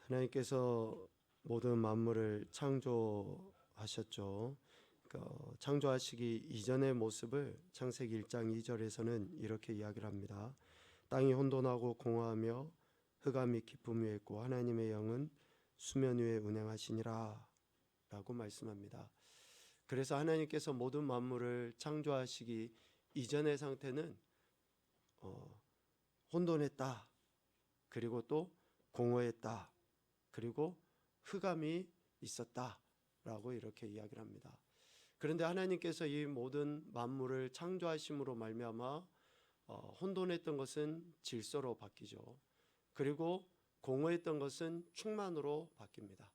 하나님께서 모든 만물을 창조하셨죠. 창조하시기 이전의 모습을 창세기 1장 2절에서는 이렇게 이야기를 합니다. 땅이 혼돈하고 공허하며 흑암이 깊음 위에 있고 하나님의 영은 수면 위에 운행하시니라 라고 말씀합니다. 그래서 하나님께서 모든 만물을 창조하시기 이전의 상태는 혼돈했다, 그리고 또 공허했다, 그리고 흑암이 있었다라고 이렇게 이야기를 합니다. 그런데 하나님께서 이 모든 만물을 창조하심으로 말미암아 혼돈했던 것은 질서로 바뀌죠. 그리고 공허했던 것은 충만으로 바뀝니다.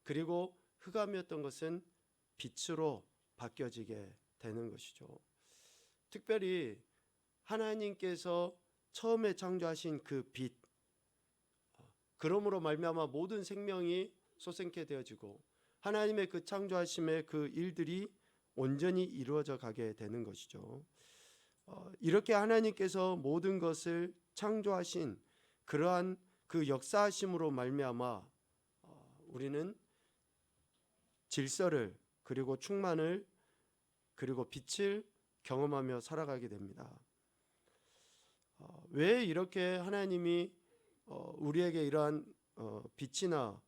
그리고 흑암이었던 것은 빛으로 바뀌어지게 되는 것이죠. 특별히 하나님께서 처음에 창조하신 그 빛, 그러므로 말미암아 모든 생명이 솟생케 되어지고 하나님의 그 창조하심의 그 일들이 온전히 이루어져 가게 되는 것이죠. 이렇게 하나님께서 모든 것을 창조하신 그러한 그 역사하심으로 말미암아 우리는 질서를, 그리고 충만을, 그리고 빛을 경험하며 살아가게 됩니다. 왜 이렇게 하나님이 우리에게 이러한 빛이나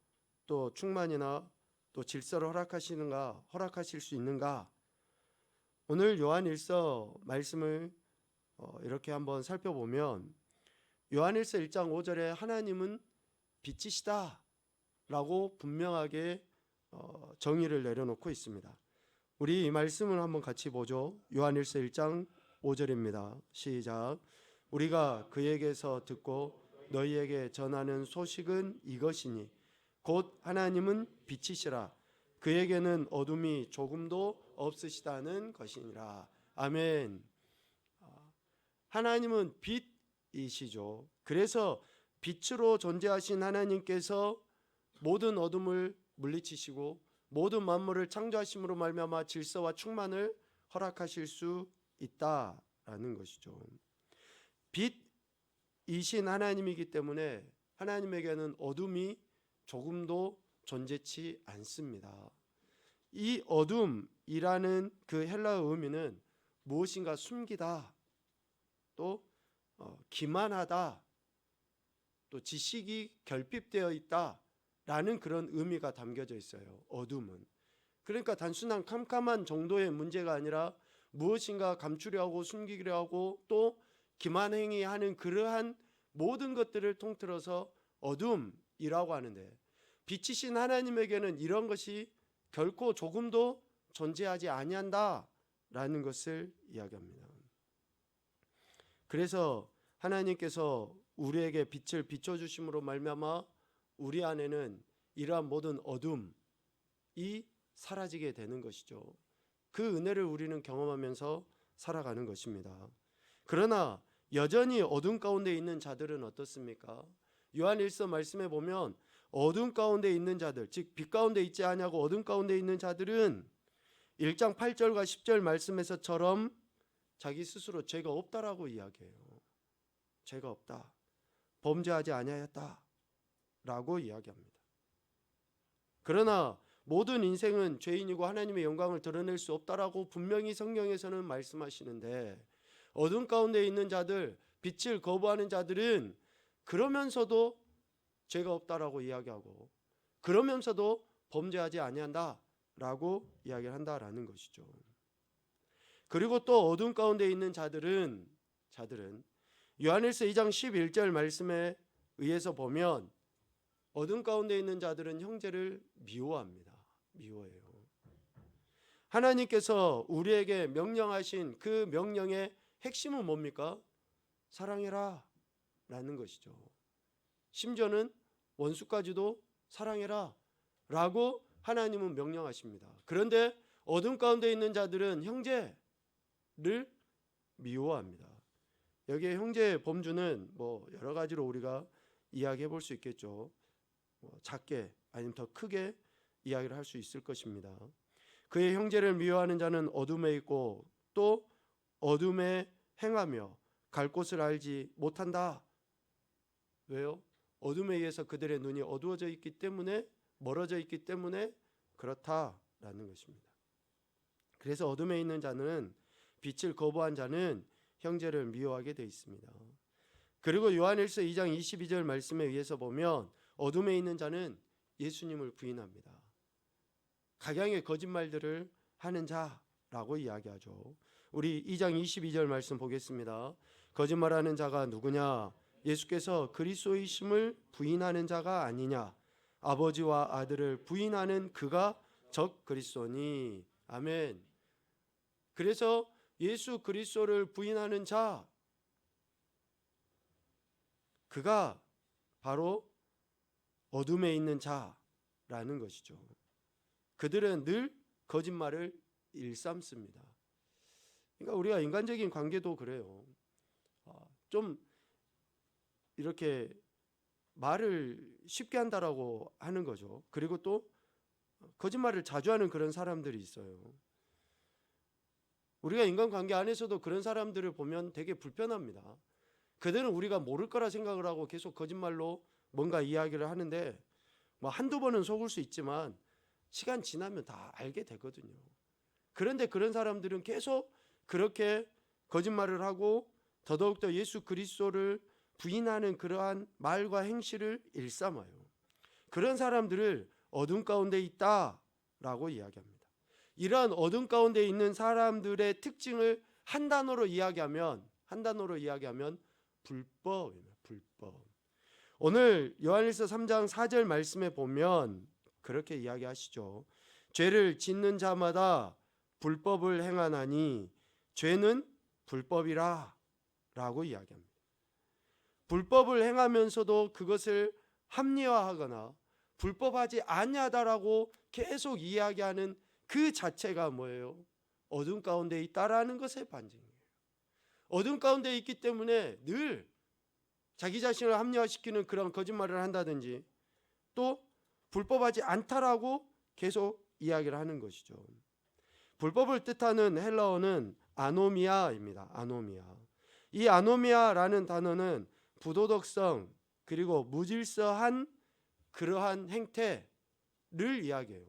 또 충만이나 또 질서를 허락하실 수 있는가? 오늘 요한일서 말씀을 이렇게 한번 살펴보면 요한일서 1장 5절에 하나님은 빛이시다 라고 분명하게 정의를 내려놓고 있습니다. 우리 이 말씀을 한번 같이 보죠. 요한일서 1장 5절입니다. 시작. 우리가 그에게서 듣고 너희에게 전하는 소식은 이것이니 곧 하나님은 빛이시라 그에게는 어둠이 조금도 없으시다는 것이니라. 아멘. 하나님은 빛이시죠. 그래서 빛으로 존재하신 하나님께서 모든 어둠을 물리치시고 모든 만물을 창조하심으로 말미암아 질서와 충만을 허락하실 수 있다라는 것이죠. 빛이신 하나님이기 때문에 하나님에게는 어둠이 조금도 존재치 않습니다. 이 어둠이라는 그 헬라어 의미는 무엇인가 숨기다, 또 기만하다, 또 지식이 결핍되어 있다라는 그런 의미가 담겨져 있어요. 어둠은. 그러니까 단순한 캄캄한 정도의 문제가 아니라 무엇인가 감추려 하고 숨기려 하고 또 기만행위하는 그러한 모든 것들을 통틀어서 어둠이라고 하는데, 빛이신 하나님에게는 이런 것이 결코 조금도 존재하지 아니한다라는 것을 이야기합니다. 그래서 하나님께서 우리에게 빛을 비춰주심으로 말미암아 우리 안에는 이러한 모든 어둠이 사라지게 되는 것이죠. 그 은혜를 우리는 경험하면서 살아가는 것입니다. 그러나 여전히 어둠 가운데 있는 자들은 어떻습니까? 요한일서 말씀에 보면 어둠 가운데 있는 자들, 즉 빛 가운데 있지 아니하고 어둠 가운데 있는 자들은 1장 8절과 10절 말씀에서처럼 자기 스스로 죄가 없다라고 이야기해요. 죄가 없다, 범죄하지 아니하였다 라고 이야기합니다. 그러나 모든 인생은 죄인이고 하나님의 영광을 드러낼 수 없다라고 분명히 성경에서는 말씀하시는데, 어둠 가운데 있는 자들, 빛을 거부하는 자들은 그러면서도 죄가 없다라고 이야기하고 그러면서도 범죄하지 아니한다라고 이야기를 한다라는 것이죠. 그리고 또 어둠 가운데 있는 자들은 요한일서 2장 11절 말씀에 의해서 보면 어둠 가운데 있는 자들은 형제를 미워합니다. 미워해요. 하나님께서 우리에게 명령하신 그 명령의 핵심은 뭡니까? 사랑해라 라는 것이죠. 심지어는 원수까지도 사랑해라 라고 하나님은 명령하십니다. 그런데 어둠 가운데 있는 자들은 형제를 미워합니다. 여기에 형제의 범주는 여러 가지로 우리가 이야기해 볼 수 있겠죠. 작게 아니면 더 크게 이야기를 할 수 있을 것입니다. 그의 형제를 미워하는 자는 어둠에 있고 또 어둠에 행하며 갈 곳을 알지 못한다. 왜요? 어둠에 의해서 그들의 눈이 어두워져 있기 때문에, 멀어져 있기 때문에 그렇다라는 것입니다. 그래서 어둠에 있는 자는, 빛을 거부한 자는 형제를 미워하게 되어 있습니다. 그리고 요한일서 2장 22절 말씀에 의해서 보면 어둠에 있는 자는 예수님을 부인합니다. 각양의 거짓말들을 하는 자라고 이야기하죠. 우리 2장 22절 말씀 보겠습니다. 거짓말하는 자가 누구냐? 예수께서 그리스도이심을 부인하는 자가 아니냐? 아버지와 아들을 부인하는 그가 적 그리스도니. 아멘. 그래서 예수 그리스도를 부인하는 자, 그가 바로 어둠에 있는 자라는 것이죠. 그들은 늘 거짓말을 일삼습니다. 그러니까 우리가 인간적인 관계도 그래요. 좀 이렇게 말을 쉽게 한다라고 하는 거죠. 그리고 또 거짓말을 자주 하는 그런 사람들이 있어요. 우리가 인간관계 안에서도 그런 사람들을 보면 되게 불편합니다. 그들은 우리가 모를 거라 생각을 하고 계속 거짓말로 뭔가 이야기를 하는데, 뭐 한두 번은 속을 수 있지만 시간 지나면 다 알게 되거든요. 그런데 그런 사람들은 계속 그렇게 거짓말을 하고 더더욱더 예수 그리스도를 부인하는 그러한 말과 행실을 일삼아요. 그런 사람들을 어둠 가운데 있다라고 이야기합니다. 이러한 어둠 가운데 있는 사람들의 특징을 한 단어로 이야기하면 불법입니다. 불법. 오늘 요한일서 3장 4절 말씀에 보면 그렇게 이야기하시죠. 죄를 짓는 자마다 불법을 행하나니 죄는 불법이라 라고 이야기합니다. 불법을 행하면서도 그것을 합리화하거나 불법하지 아니하다라고 계속 이야기하는 그 자체가 뭐예요? 어둠 가운데 있다라는 것의 반증이에요. 어둠 가운데 있기 때문에 늘 자기 자신을 합리화시키는 그런 거짓말을 한다든지 또 불법하지 않다라고 계속 이야기를 하는 것이죠. 불법을 뜻하는 헬라어는 아노미아입니다. 아노미아. 이 아노미아라는 단어는 부도덕성 그리고 무질서한 그러한 행태를 이야기해요.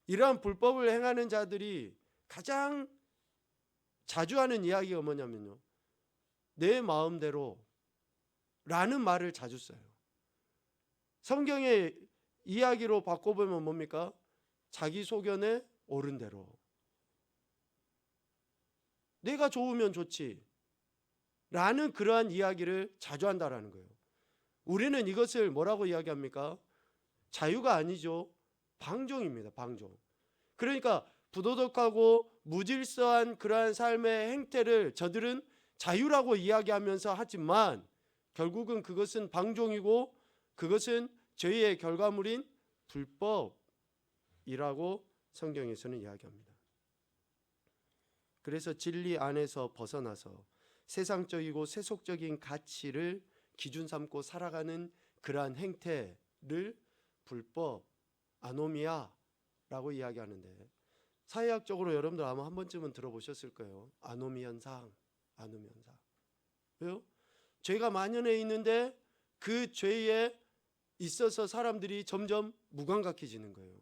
이러한 불법을 행하는 자들이 가장 자주 하는 이야기가 뭐냐면요, 내 마음대로 라는 말을 자주 써요. 성경의 이야기로 바꿔보면 뭡니까? 자기 소견에 옳은 대로, 내가 좋으면 좋지 라는 그러한 이야기를 자주 한다라는 거예요. 우리는 이것을 뭐라고 이야기합니까? 자유가 아니죠. 방종입니다. 방종. 그러니까 부도덕하고 무질서한 그러한 삶의 행태를 저들은 자유라고 이야기하면서 하지만 결국은 그것은 방종이고 그것은 죄의 결과물인 불법이라고 성경에서는 이야기합니다. 그래서 진리 안에서 벗어나서 세상적이고 세속적인 가치를 기준 삼고 살아가는 그러한 행태를 불법, 아노미아라고 이야기하는데, 사회학적으로 여러분들 아마 한 번쯤은 들어보셨을 거예요. 아노미 현상, 아노미 현상. 왜요? 죄가 만연해 있는데 그 죄에 있어서 사람들이 점점 무감각해지는 거예요.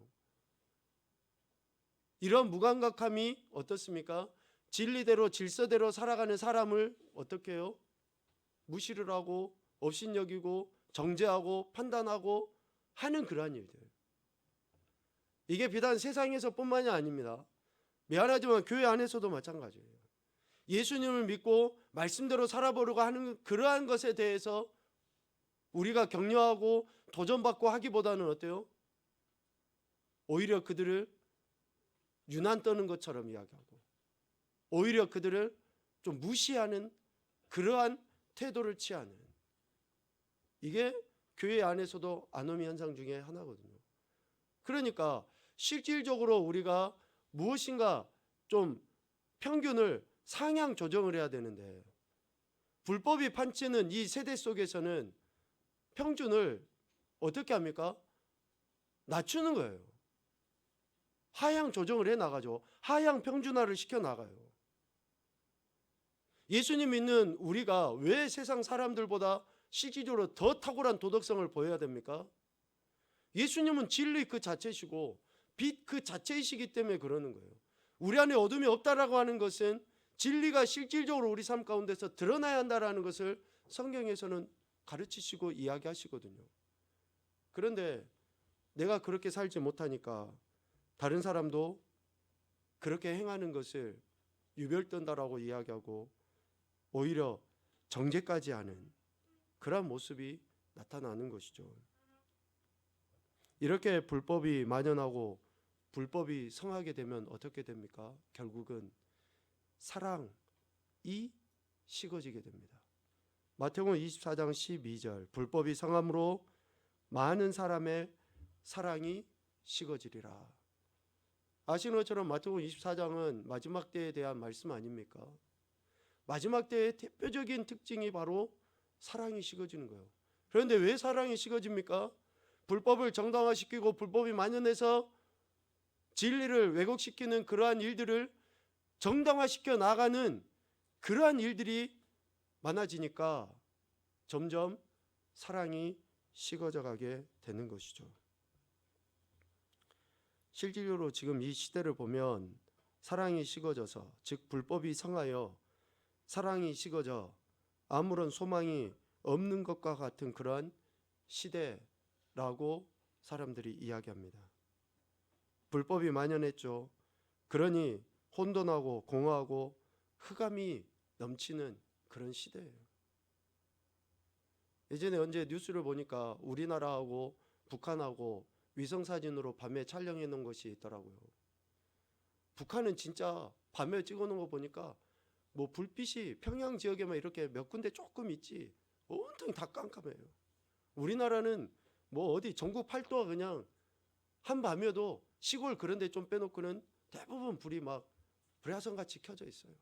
이런 무감각함이 어떻습니까? 진리대로 질서대로 살아가는 사람을 어떻게 해요? 무시를 하고 업신여기고 정죄하고 판단하고 하는 그러한 일들. 이게 비단 세상에서뿐만이 아닙니다. 미안하지만 교회 안에서도 마찬가지예요. 예수님을 믿고 말씀대로 살아보려고 하는 그러한 것에 대해서 우리가 격려하고 도전받고 하기보다는 어때요? 오히려 그들을 유난 떠는 것처럼 이야기하고 오히려 그들을 좀 무시하는 그러한 태도를 취하는, 이게 교회 안에서도 아노미 현상 중에 하나거든요. 그러니까 실질적으로 우리가 무엇인가 좀 평균을 상향 조정을 해야 되는데, 불법이 판치는 이 세대 속에서는 평균을 어떻게 합니까? 낮추는 거예요. 하향 조정을 해 나가죠. 하향 평준화를 시켜 나가요. 예수님 믿는 우리가 왜 세상 사람들보다 실질적으로 더 탁월한 도덕성을 보여야 됩니까? 예수님은 진리 그 자체시고 빛 그 자체이시기 때문에 그러는 거예요. 우리 안에 어둠이 없다라고 하는 것은 진리가 실질적으로 우리 삶 가운데서 드러나야 한다라는 것을 성경에서는 가르치시고 이야기하시거든요. 그런데 내가 그렇게 살지 못하니까 다른 사람도 그렇게 행하는 것을 유별떤다라고 이야기하고 오히려 정죄까지 하는 그런 모습이 나타나는 것이죠. 이렇게 불법이 만연하고 불법이 성하게 되면 어떻게 됩니까? 결국은 사랑이 식어지게 됩니다. 마태복음 24장 12절 불법이 성함으로 많은 사람의 사랑이 식어지리라. 아시는 것처럼 마태복음 24장은 마지막 때에 대한 말씀 아닙니까? 마지막 때의 대표적인 특징이 바로 사랑이 식어지는 거예요. 그런데 왜 사랑이 식어집니까? 불법을 정당화시키고 불법이 만연해서 진리를 왜곡시키는 그러한 일들을 정당화시켜 나가는 그러한 일들이 많아지니까 점점 사랑이 식어져 가게 되는 것이죠. 실질적으로 지금 이 시대를 보면 사랑이 식어져서, 즉 불법이 성하여 사랑이 식어져 아무런 소망이 없는 것과 같은 그러한 시대라고 사람들이 이야기합니다. 불법이 만연했죠. 그러니 혼돈하고 공허하고 흑암이 넘치는 그런 시대예요. 예전에 언제 뉴스를 보니까 우리나라하고 북한하고 위성사진으로 밤에 촬영해 놓은 것이 있더라고요. 북한은 진짜 밤에 찍어 놓은 거 보니까 뭐 불빛이 평양 지역에만 이렇게 몇 군데 조금 있지 온통 다 깜깜해요. 우리나라는 뭐 어디 전국 팔도가 그냥 한밤이어도 시골 그런 데 좀 빼놓고는 대부분 불이 막 불야성같이 켜져 있어요.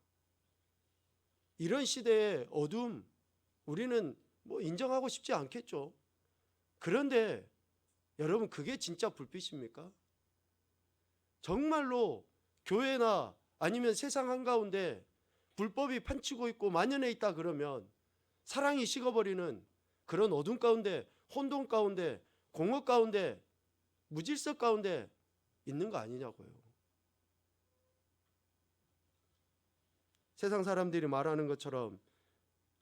이런 시대의 어둠 우리는 뭐 인정하고 싶지 않겠죠. 그런데 여러분 그게 진짜 불빛입니까? 정말로 교회나 아니면 세상 한가운데 불법이 판치고 있고 만연해 있다 그러면 사랑이 식어버리는 그런 어둠 가운데, 혼돈 가운데, 공허 가운데, 무질서 가운데 있는 거 아니냐고요. 세상 사람들이 말하는 것처럼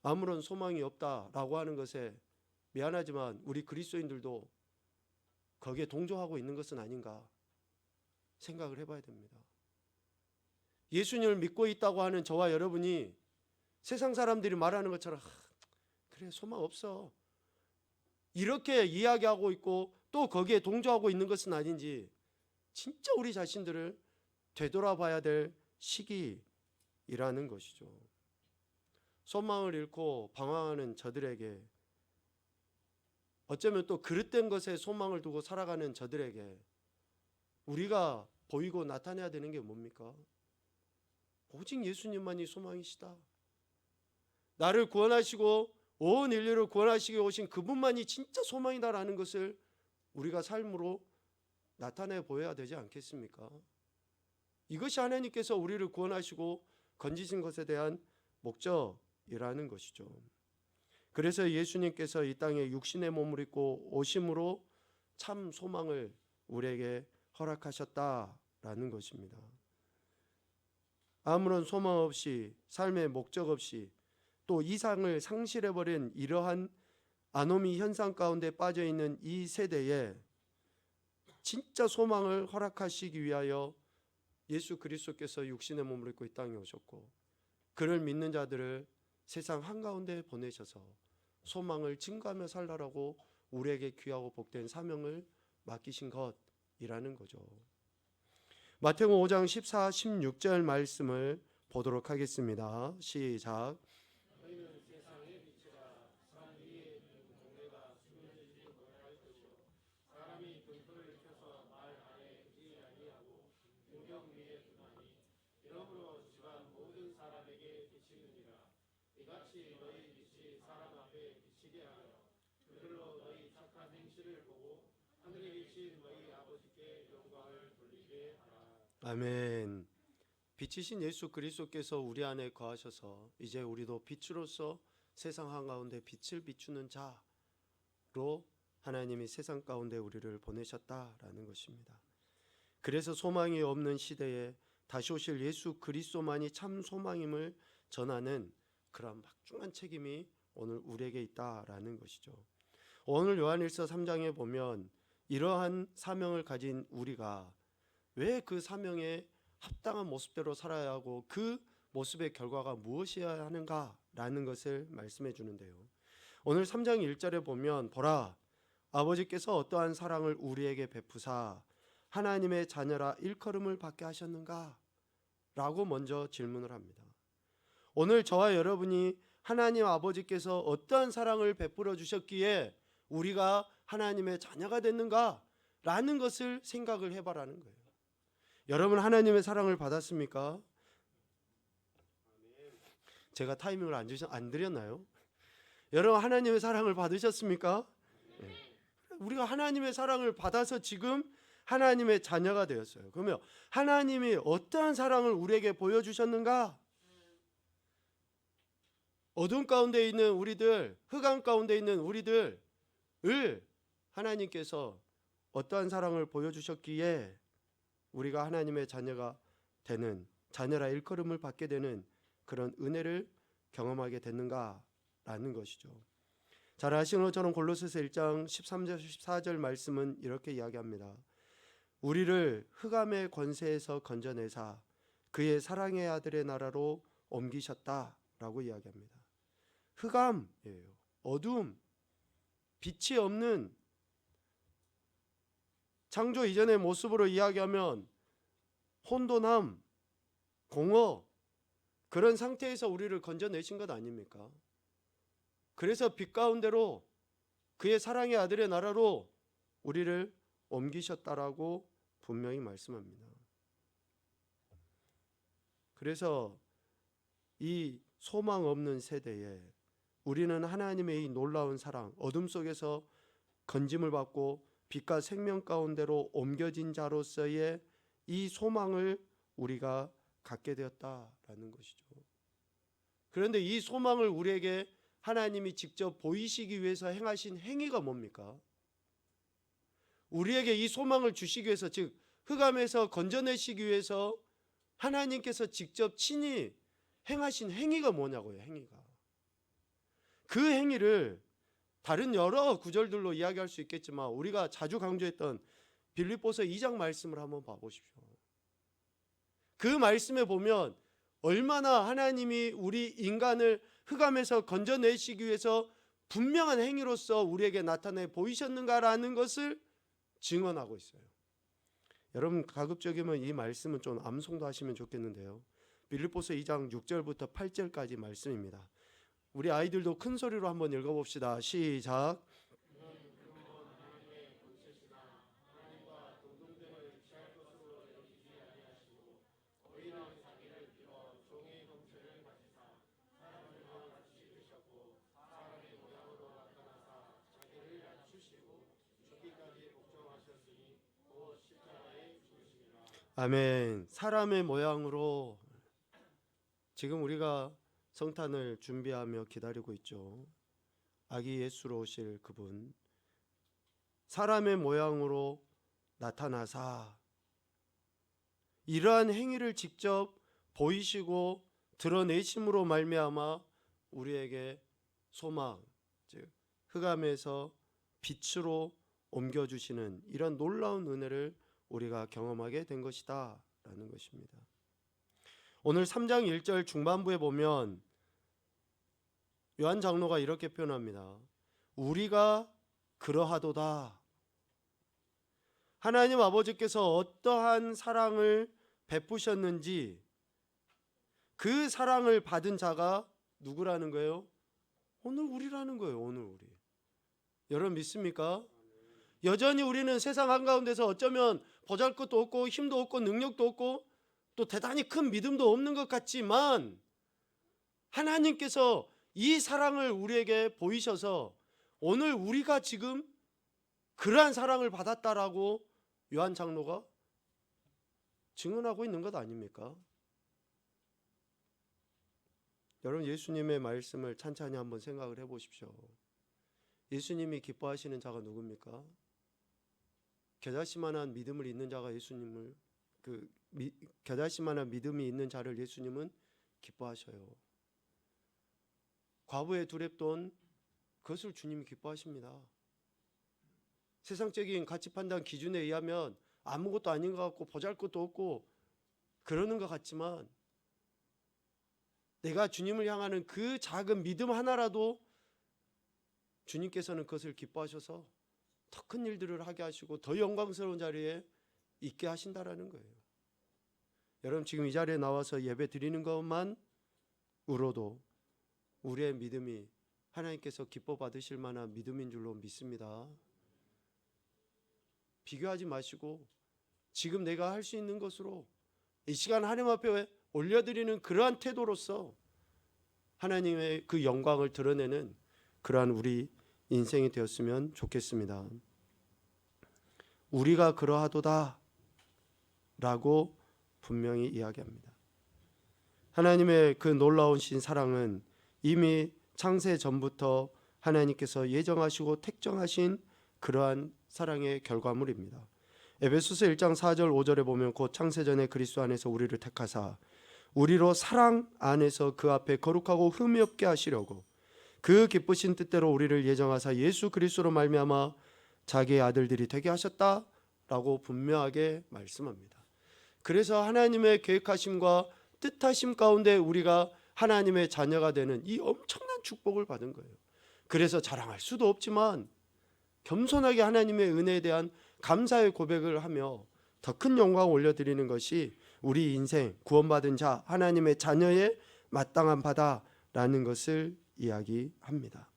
아무런 소망이 없다라고 하는 것에 미안하지만 우리 그리스도인들도 거기에 동조하고 있는 것은 아닌가 생각을 해봐야 됩니다. 예수님을 믿고 있다고 하는 저와 여러분이 세상 사람들이 말하는 것처럼 그래 소망 없어 이렇게 이야기하고 있고 또 거기에 동조하고 있는 것은 아닌지 진짜 우리 자신들을 되돌아봐야 될 시기이라는 것이죠. 소망을 잃고 방황하는 저들에게, 어쩌면 또 그릇된 것에 소망을 두고 살아가는 저들에게 우리가 보이고 나타내야 되는 게 뭡니까? 오직 예수님만이 소망이시다. 나를 구원하시고 온 인류를 구원하시기 오신 그분만이 진짜 소망이다라는 것을 우리가 삶으로 나타내 보여야 되지 않겠습니까? 이것이 하나님께서 우리를 구원하시고 건지신 것에 대한 목적이라는 것이죠. 그래서 예수님께서 이 땅에 육신의 몸을 입고 오심으로 참 소망을 우리에게 허락하셨다라는 것입니다. 아무런 소망 없이 삶의 목적 없이 또 이상을 상실해버린 이러한 아노미 현상 가운데 빠져있는 이 세대에 진짜 소망을 허락하시기 위하여 예수 그리스도께서 육신의 몸을 입고 이 땅에 오셨고 그를 믿는 자들을 세상 한가운데 보내셔서 소망을 증거하며 살라라고 우리에게 귀하고 복된 사명을 맡기신 것이라는 거죠. 마태복음 5장 14, 16절 말씀을 보도록 하겠습니다. 시작. 너희는 세상의 빛이라. 산 위에 있는 동네가 숨겨지지 못할 것이요 사람이 등불을 켜서 말 안에 두지 아니하고 등경 위에 두나니 이러므로 집안 모든 사람에게 비치느니라. 이같이 너희 빛이 사람 앞에 비치게 하여 그들로 너희 착한 행실을 보고 하늘에 계신 너희 아버지께 영광을 돌리게 하라. 아멘. 빛이신 예수 그리스도께서 우리 안에 거하셔서 이제 우리도 빛으로서 세상 한가운데 빛을 비추는 자로 하나님이 세상 가운데 우리를 보내셨다라는 것입니다. 그래서 소망이 없는 시대에 다시 오실 예수 그리스도만이 참 소망임을 전하는 그런 막중한 책임이 오늘 우리에게 있다라는 것이죠. 오늘 요한일서 3장에 보면 이러한 사명을 가진 우리가 왜 그 사명에 합당한 모습대로 살아야 하고 그 모습의 결과가 무엇이어야 하는가라는 것을 말씀해 주는데요. 오늘 3장 1절에 보면 보라 아버지께서 어떠한 사랑을 우리에게 베푸사 하나님의 자녀라 일컬음을 받게 하셨는가? 라고 먼저 질문을 합니다. 오늘 저와 여러분이 하나님 아버지께서 어떠한 사랑을 베풀어 주셨기에 우리가 하나님의 자녀가 됐는가? 라는 것을 생각을 해봐라는 거예요. 여러분 하나님의 사랑을 받았습니까? 제가 타이밍을 안 드렸나요? 여러분 하나님의 사랑을 받으셨습니까? 네. 우리가 하나님의 사랑을 받아서 지금 하나님의 자녀가 되었어요. 그러면 하나님이 어떠한 사랑을 우리에게 보여주셨는가? 어둠 가운데 있는 우리들, 흑암 가운데 있는 우리들을 하나님께서 어떠한 사랑을 보여주셨기에 우리가 하나님의 자녀가 되는, 자녀라 일컬음을 받게 되는 그런 은혜를 경험하게 됐는가라는 것이죠. 잘 아시는 것처럼 골로새서 1장 13절 14절 말씀은 이렇게 이야기합니다. 우리를 흑암의 권세에서 건져내사 그의 사랑의 아들의 나라로 옮기셨다라고 이야기합니다. 흑암이에요. 어둠, 빛이 없는 창조 이전의 모습으로 이야기하면 혼돈함, 공허 그런 상태에서 우리를 건져내신 것 아닙니까? 그래서 빛 가운데로 그의 사랑의 아들의 나라로 우리를 옮기셨다라고 분명히 말씀합니다. 그래서 이 소망 없는 세대에 우리는 하나님의 이 놀라운 사랑, 어둠 속에서 건짐을 받고 빛과 생명 가운데로 옮겨진 자로서의 이 소망을 우리가 갖게 되었다라는 것이죠. 그런데 이 소망을 우리에게 하나님이 직접 보이시기 위해서 행하신 행위가 뭡니까? 우리에게 이 소망을 주시기 위해서, 즉 흑암에서 건져내시기 위해서 하나님께서 직접 친히 행하신 행위가 뭐냐고요. 행위가. 그 행위를 다른 여러 구절들로 이야기할 수 있겠지만 우리가 자주 강조했던 빌립보서 2장 말씀을 한번 봐보십시오. 그 말씀에 보면 얼마나 하나님이 우리 인간을 흑암에서 건져내시기 위해서 분명한 행위로서 우리에게 나타내 보이셨는가라는 것을 증언하고 있어요. 여러분 가급적이면 이 말씀은 좀 암송도 하시면 좋겠는데요. 빌립보서 2장 6절부터 8절까지 말씀입니다. 우리 아이들도 큰 소리로 한번 읽어봅시다. 시작. 아멘. 사람의 모양으로 지금 우리가 성탄을 준비하며 기다리고 있죠. 아기 예수로 오실 그분, 사람의 모양으로 나타나사 이러한 행위를 직접 보이시고 드러내심으로 말미암아 우리에게 소망, 즉 흑암에서 빛으로 옮겨주시는 이런 놀라운 은혜를 우리가 경험하게 된 것이다 라는 것입니다. 오늘 3장 1절 중반부에 보면 요한 장로가 이렇게 표현합니다. 우리가 그러하도다. 하나님 아버지께서 어떠한 사랑을 베푸셨는지 그 사랑을 받은 자가 누구라는 거예요? 오늘 우리라는 거예요. 오늘 우리. 여러분 믿습니까? 여전히 우리는 세상 한가운데서 어쩌면 보잘것도 없고 힘도 없고 능력도 없고 또 대단히 큰 믿음도 없는 것 같지만 하나님께서 이 사랑을 우리에게 보이셔서 오늘 우리가 지금 그러한 사랑을 받았다라고 요한 장로가 증언하고 있는 것 아닙니까? 여러분, 예수님의 말씀을 찬찬히 한번 생각을 해보십시오. 예수님이 기뻐하시는 자가 누굽니까? 겨자씨만한 믿음을 있는 자가 예수님을 겨자씨만한 믿음이 있는 자를 예수님은 기뻐하셔요. 과부의 두렙돈, 그것을 주님이 기뻐하십니다. 세상적인 가치 판단 기준에 의하면 아무것도 아닌 것 같고 보잘것도 없고 그러는 것 같지만, 내가 주님을 향하는 그 작은 믿음 하나라도 주님께서는 그것을 기뻐하셔서 더 큰 일들을 하게 하시고 더 영광스러운 자리에 있게 하신다라는 거예요. 여러분, 지금 이 자리에 나와서 예배 드리는 것만으로도 우리의 믿음이 하나님께서 기뻐 받으실 만한 믿음인 줄로 믿습니다. 비교하지 마시고 지금 내가 할 수 있는 것으로 이 시간 하나님 앞에 올려드리는 그러한 태도로서 하나님의 그 영광을 드러내는 그러한 우리 인생이 되었으면 좋겠습니다. 우리가 그러하도다 라고 분명히 이야기합니다. 하나님의 그 놀라우신 사랑은 이미 창세 전부터 하나님께서 예정하시고 택정하신 그러한 사랑의 결과물입니다. 에베소서 1장 4절 5절에 보면 곧 창세전에 그리스도 안에서 우리를 택하사 우리로 사랑 안에서 그 앞에 거룩하고 흠이 없게 하시려고 그 기쁘신 뜻대로 우리를 예정하사 예수 그리스도로 말미암아 자기의 아들들이 되게 하셨다라고 분명하게 말씀합니다. 그래서 하나님의 계획하심과 뜻하심 가운데 우리가 하나님의 자녀가 되는 이 엄청난 축복을 받은 거예요. 그래서 자랑할 수도 없지만 겸손하게 하나님의 은혜에 대한 감사의 고백을 하며 더 큰 영광을 올려드리는 것이 우리 인생 구원받은 자 하나님의 자녀의 마땅한 바다라는 것을 이야기합니다.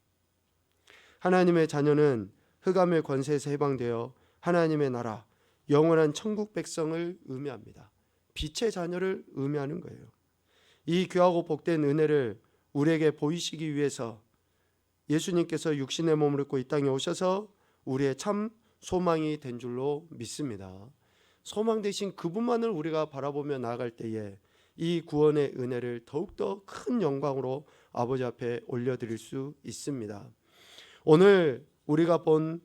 하나님의 자녀는 흑암의 권세에서 해방되어 하나님의 나라 영원한 천국 백성을 의미합니다. 빛의 자녀를 의미하는 거예요. 이 귀하고 복된 은혜를 우리에게 보이시기 위해서 예수님께서 육신의 몸을 입고 이 땅에 오셔서 우리의 참 소망이 된 줄로 믿습니다. 소망 되신 그분만을 우리가 바라보며 나아갈 때에 이 구원의 은혜를 더욱더 큰 영광으로 아버지 앞에 올려드릴 수 있습니다. 오늘 우리가 본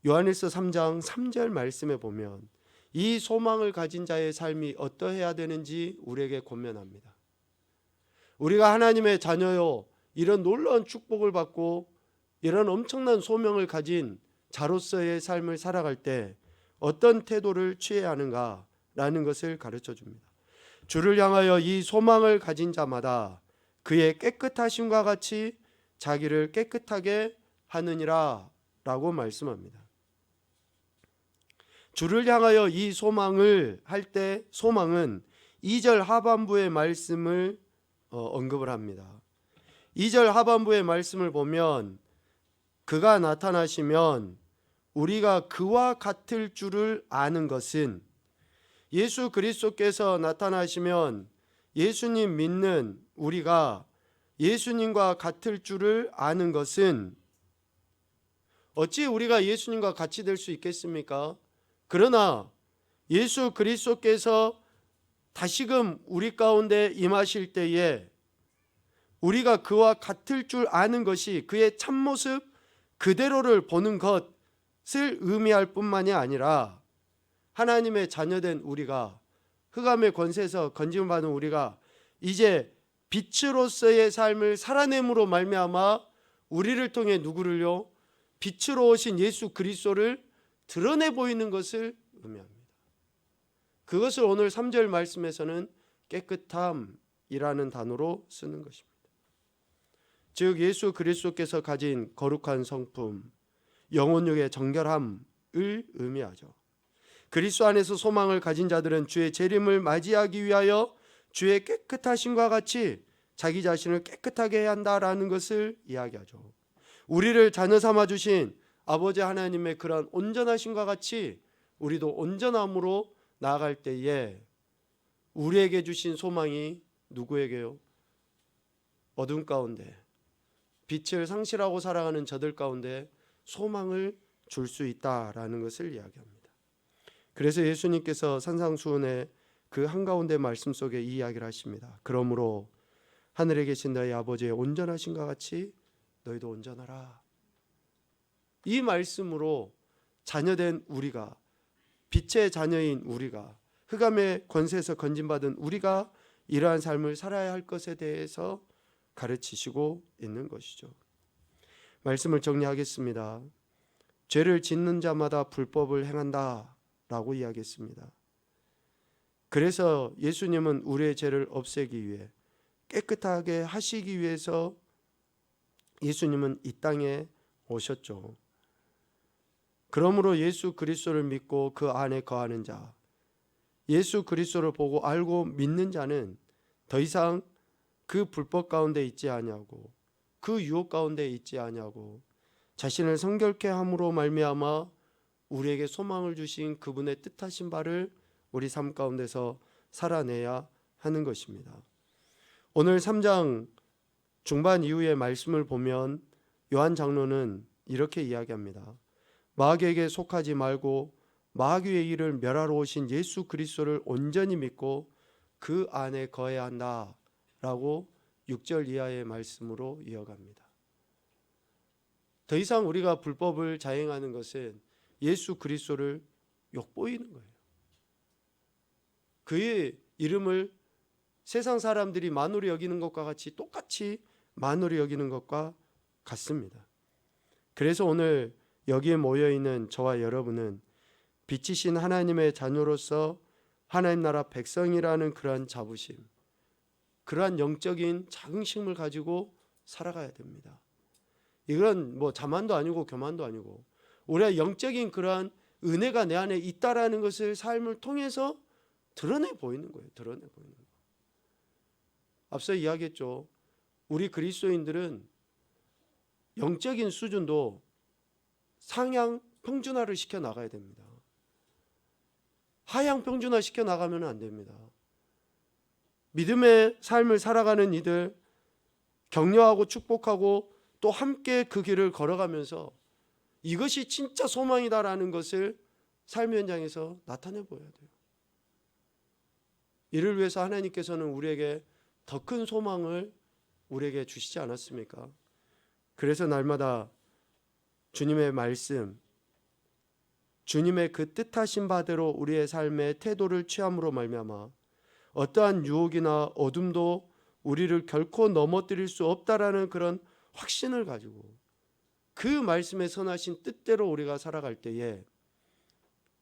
요한일서 3장 3절 말씀에 보면 이 소망을 가진 자의 삶이 어떠해야 되는지 우리에게 권면합니다. 우리가 하나님의 자녀요, 이런 놀라운 축복을 받고 이런 엄청난 소명을 가진 자로서의 삶을 살아갈 때 어떤 태도를 취해야 하는가라는 것을 가르쳐 줍니다. 주를 향하여 이 소망을 가진 자마다 그의 깨끗하심과 같이 자기를 깨끗하게 하느니라 라고 말씀합니다. 주를 향하여 이 소망을 할 때 소망은 2절 하반부의 말씀을 언급을 합니다. 2절 하반부의 말씀을 보면 그가 나타나시면 우리가 그와 같을 줄을 아는 것은, 예수 그리스도께서 나타나시면 예수님 믿는 우리가 예수님과 같을 줄을 아는 것은, 어찌 우리가 예수님과 같이 될 수 있겠습니까? 그러나 예수 그리스도께서 다시금 우리 가운데 임하실 때에 우리가 그와 같을 줄 아는 것이 그의 참모습 그대로를 보는 것을 의미할 뿐만이 아니라 하나님의 자녀된 우리가, 흑암의 권세에서 건짐을 받은 우리가 이제 빛으로서의 삶을 살아냄으로 말미암아 우리를 통해 누구를요? 빛으로 오신 예수 그리스도를 드러내 보이는 것을 의미합니다. 그것을 오늘 3절 말씀에서는 깨끗함이라는 단어로 쓰는 것입니다. 즉 예수 그리스도께서 가진 거룩한 성품, 영혼육의 정결함을 의미하죠. 그리스도 안에서 소망을 가진 자들은 주의 재림을 맞이하기 위하여 주의 깨끗하심과 같이 자기 자신을 깨끗하게 해야 한다라는 것을 이야기하죠. 우리를 자녀 삼아 주신 아버지 하나님의 그런 온전하심과 같이 우리도 온전함으로 나아갈 때에 우리에게 주신 소망이 누구에게요? 어둠 가운데 빛을 상실하고 살아가는 저들 가운데 소망을 줄 수 있다라는 것을 이야기합니다. 그래서 예수님께서 산상수훈의 그 한가운데 말씀 속에 이 이야기를 하십니다. 그러므로 하늘에 계신 너희 아버지의 온전하신과 같이 너희도 온전하라. 이 말씀으로 자녀된 우리가, 빛의 자녀인 우리가, 흑암의 권세에서 건진받은 우리가 이러한 삶을 살아야 할 것에 대해서 가르치시고 있는 것이죠. 말씀을 정리하겠습니다. 죄를 짓는 자마다 불법을 행한다 라고 이야기했습니다. 그래서 예수님은 우리의 죄를 없애기 위해, 깨끗하게 하시기 위해서 예수님은 이 땅에 오셨죠. 그러므로 예수 그리스도를 믿고 그 안에 거하는 자, 예수 그리스도를 보고 알고 믿는 자는 더 이상 그 불법 가운데 있지 아니하고 그 유혹 가운데 있지 아니하고 자신을 성결케 함으로 말미암아 우리에게 소망을 주신 그분의 뜻하신 바를 우리 삶 가운데서 살아내야 하는 것입니다. 오늘 3장 중반 이후의 말씀을 보면 요한 장로는 이렇게 이야기합니다. 마귀에게 속하지 말고 마귀의 일을 멸하러 오신 예수 그리스도를 온전히 믿고 그 안에 거해야 한다 라고 6절 이하의 말씀으로 이어갑니다. 더 이상 우리가 불법을 자행하는 것은 예수 그리스도를 욕보이는 거예요. 그의 이름을 세상 사람들이 만으로 여기는 것과 같이 똑같이 만으로 여기는 것과 같습니다. 그래서 오늘 여기에 모여있는 저와 여러분은 빛이신 하나님의 자녀로서 하나님 나라 백성이라는 그러한 자부심, 그러한 영적인 자긍심을 가지고 살아가야 됩니다. 이건 자만도 아니고 교만도 아니고 우리가 영적인 그러한 은혜가 내 안에 있다라는 것을 삶을 통해서 드러내 보이는 거예요. 드러내 보이는 거예요. 앞서 이야기했죠. 우리 그리스도인들은 영적인 수준도 상향 평준화를 시켜 나가야 됩니다. 하향 평준화 시켜 나가면 안 됩니다. 믿음의 삶을 살아가는 이들, 격려하고 축복하고 또 함께 그 길을 걸어가면서 이것이 진짜 소망이다라는 것을 삶의 현장에서 나타내 보여야 돼요. 이를 위해서 하나님께서는 우리에게 더 큰 소망을 우리에게 주시지 않았습니까? 그래서 날마다 주님의 말씀, 주님의 그 뜻하신 바대로 우리의 삶의 태도를 취함으로 말미암아 어떠한 유혹이나 어둠도 우리를 결코 넘어뜨릴 수 없다라는 그런 확신을 가지고 그 말씀에 선하신 뜻대로 우리가 살아갈 때에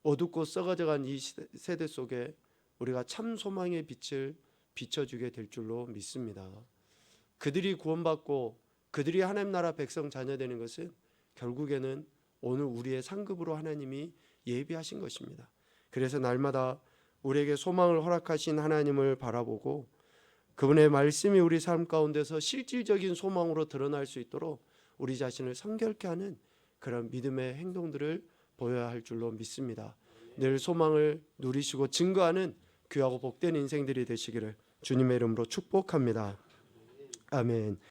어둡고 썩어져간 이 세대 속에 우리가 참 소망의 빛을 비춰주게 될 줄로 믿습니다. 그들이 구원받고 그들이 하나님 나라 백성 자녀 되는 것은 결국에는 오늘 우리의 상급으로 하나님이 예비하신 것입니다. 그래서 날마다 우리에게 소망을 허락하신 하나님을 바라보고 그분의 말씀이 우리 삶 가운데서 실질적인 소망으로 드러날 수 있도록 우리 자신을 성결케 하는 그런 믿음의 행동들을 보여야 할 줄로 믿습니다. 늘 소망을 누리시고 증거하는 귀하고 복된 인생들이 되시기를 주님의 이름으로 축복합니다. 아멘.